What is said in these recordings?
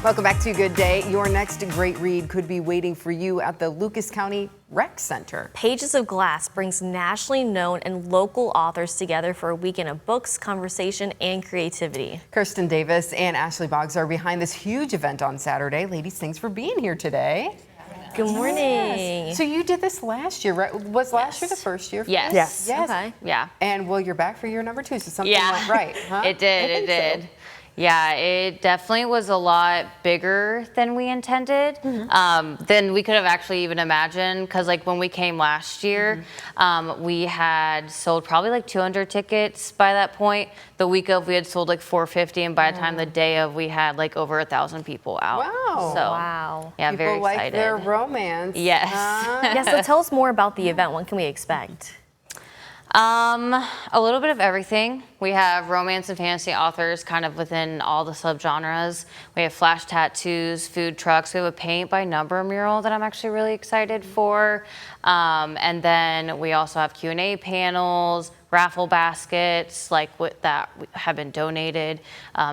Welcome back to Good Day. Your next great read could be waiting for you at the Lucas County Rec Center. Pages of Glass brings nationally known and local authors together for a weekend of books, conversation, and creativity. Kirsten Davis and Ashley Boggs are behind this huge event on Saturday. Ladies, thanks for being here today. Good morning. Yes. So you did this last year, right? Was last year the first year? For Yes. you? Yes. Okay. Yeah. And well, you're back for year number 2, so something Yeah. went right, huh? It did. It did. So. Yeah, it definitely was a lot bigger than we intended, than we could have actually even imagined. Because like when we came last year, we had sold probably like 200 tickets by that point. The week of we had sold like 450, and by the time the day of we had like over 1,000 people out. Wow. So, Wow. Yeah, People very like excited. their romance. Yes. Yeah, so tell us more about the event. What can we expect? A little bit of everything. We have romance and fantasy authors kind of within all the subgenres. We have flash tattoos, food trucks. We have a paint by number mural that I'm actually really excited for. And then we also have Q&A panels, raffle baskets like that have been donated.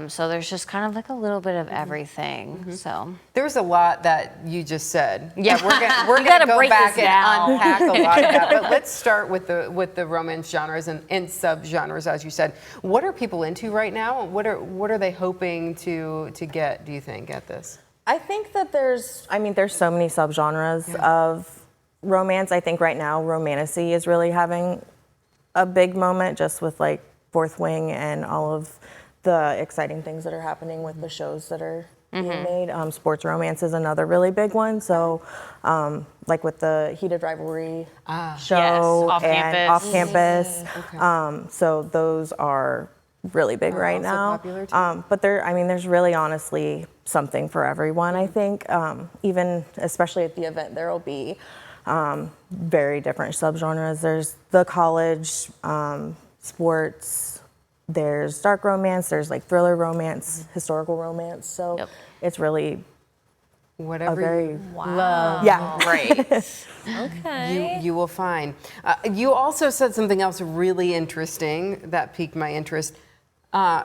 So there's just kind of like a little bit of everything. So There's a lot that you just said. Yeah. We're gonna go break back this and down. unpack a lot of that. But let's start with the romance genres and subgenres, as you said. What are people into right now? What are they hoping to get? Do you think at this? I think that there's so many subgenres of romance. I think right now romantasy is really having a big moment just with like Fourth Wing and all of the exciting things that are happening with the shows that are being made. Sports romance is another really big one. So like with the Heated Rivalry show Off and Campus. Off Campus. So those are really big right also now. popular too. But there's really honestly something for everyone, I think. Even especially at the event, there will be very different subgenres. There's the college, sports, there's dark romance, there's like thriller romance, historical romance. So it's really Whatever a very you love. yeah. great. Okay. You will find. You also said something else really interesting that piqued my interest.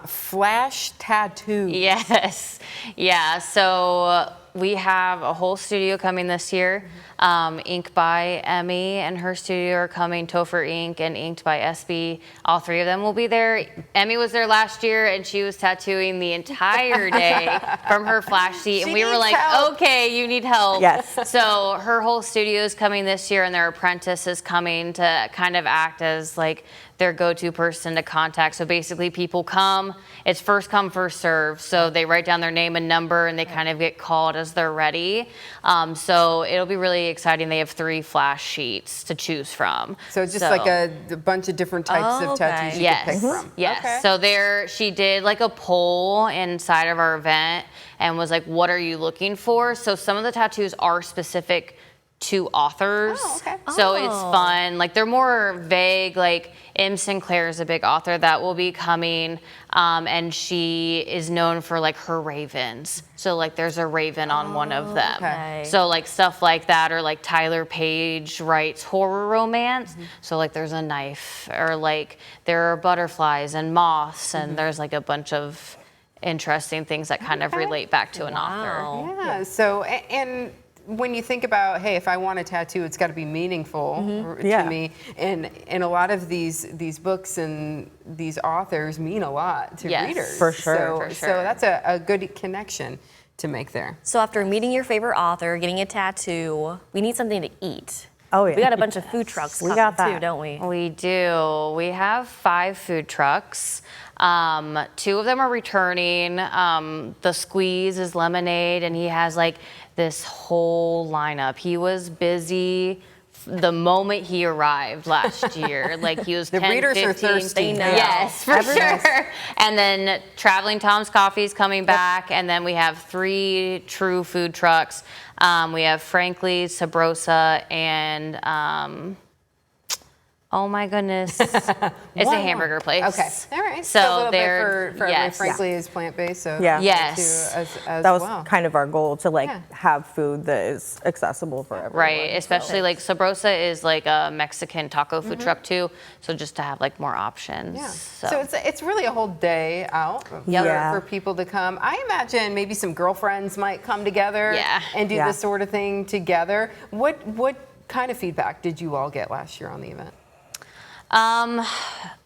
Flash tattoos. Yes. Yeah. So we have a whole studio coming this year. Inked by Emmy and her studio are coming, Topher Ink and Inked by SB. All three of them will be there. Emmy was there last year and she was tattooing the entire day from her flash sheet. And we were like, okay, you need help. Yes. So her whole studio is coming this year and their apprentice is coming to kind of act as like their go-to person to contact. So basically people come, it's first come, first serve. So they write down their name and number and they kind of get called as they're ready. So it'll be really exciting. They have 3 flash sheets to choose from. So just like a bunch of different types of tattoos you Yes. can pick from. Yes. Okay. So she did like a poll inside of our event and was like, what are you looking for? So some of the tattoos are specific to authors. Oh, okay. So it's fun. Like they're more vague. Like M. Sinclair is a big author that will be coming, and she is known for like her ravens. So like there's a raven on one of them. Okay. So like stuff like that, or like Tyler Page writes horror romance. So like there's a knife, or like there are butterflies and moths, and there's like a bunch of interesting things that kind of relate back to an author. Yeah. So and when you think about, hey, if I want a tattoo, it's got to be meaningful to me. And a lot of these books and these authors mean a lot to readers. For sure. So that's a good connection to make there. So after meeting your favorite author, getting a tattoo, we need something to eat. Oh yeah. We got a bunch of food trucks coming got that. too, don't we? We do. We have 5 food trucks. 2 of them are returning. The Squeeze is lemonade, and he has like this whole lineup. He was busy the moment he arrived last year. Like he was The 10, readers 15, are thirsty. Yes, for sure. And then Traveling Tom's Coffee is coming back, and then we have 3 true food trucks. We have Frankly, Sabrosa, and Oh my goodness. It's a hamburger place. Okay. All right. So a little they're, bit for everybody, yes. frankly, is plant-based. So Yeah. Yes. as That was well. kind of our goal, to like Yeah. have food that is accessible for everyone. Right, especially like Sabrosa is like a Mexican taco food truck too, so just to have like more options. Yeah. So it's really a whole day out Yeah. for people to come. I imagine maybe some girlfriends might come together Yeah. and do Yeah. this sort of thing together. What kind of feedback did you all get last year on the event?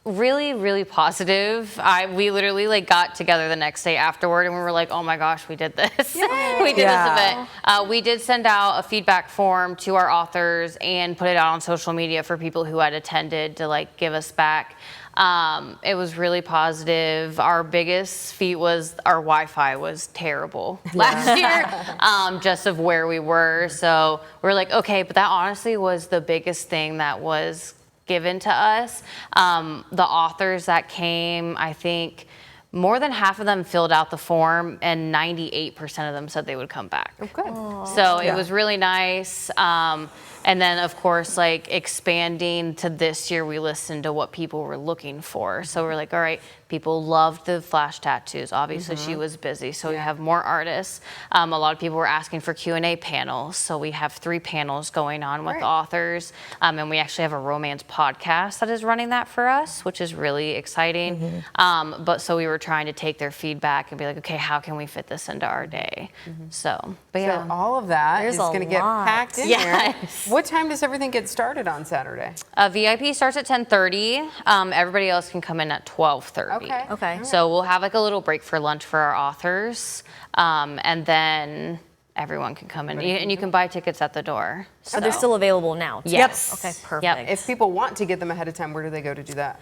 Really, really positive. We literally like got together the next day afterward and we were like, oh my gosh, we did this. We did this event. We did send out a feedback form to our authors and put it out on social media for people who had attended to like give us back. It was really positive. Our biggest feat was our Wi-Fi was terrible last year, just of where we were. So we're like, okay, but that honestly was the biggest thing that was given to us. The authors that came, I think more than half of them filled out the form and 98% of them said they would come back. Oh, good. So it was really nice. And then of course, like expanding to this year, we listened to what people were looking for. So we're like, all right, people loved the flash tattoos. Obviously she was busy, so we have more artists. A lot of people were asking for Q&A panels. So we have 3 panels going on with authors. And we actually have a romance podcast that is running that for us, which is really exciting. But so we were trying to take their feedback and be like, okay, how can we fit this into our day? So, but yeah. So all of that There's is a going to get lot. packed in Yes. there. What time does everything get started on Saturday? VIP starts at 10:30. Everybody else can come in at 12:30. Okay. So we'll have like a little break for lunch for our authors, and then everyone can come in, and you can buy tickets at the door. Are they still available now? too? Yes. Okay, Yep. perfect. If people want to get them ahead of time, where do they go to do that?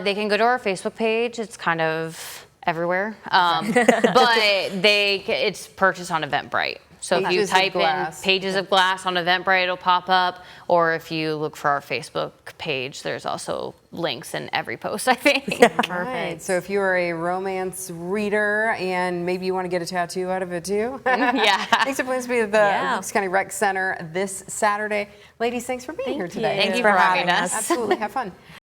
They can go to our Facebook page. It's kind of everywhere, but it's purchased on Eventbrite. So if you Pages of type in Glass. Pages of Glass on Eventbrite, it'll pop up. Or if you look for our Facebook page, there's also links in every post, I think. Right. So if you're a romance reader and maybe you want to get a tattoo out of it too, Yeah. thanks for please be at the Lucas County Rec Center this Saturday. Ladies, thanks for being here today. Thank you for having us. Absolutely. Have fun.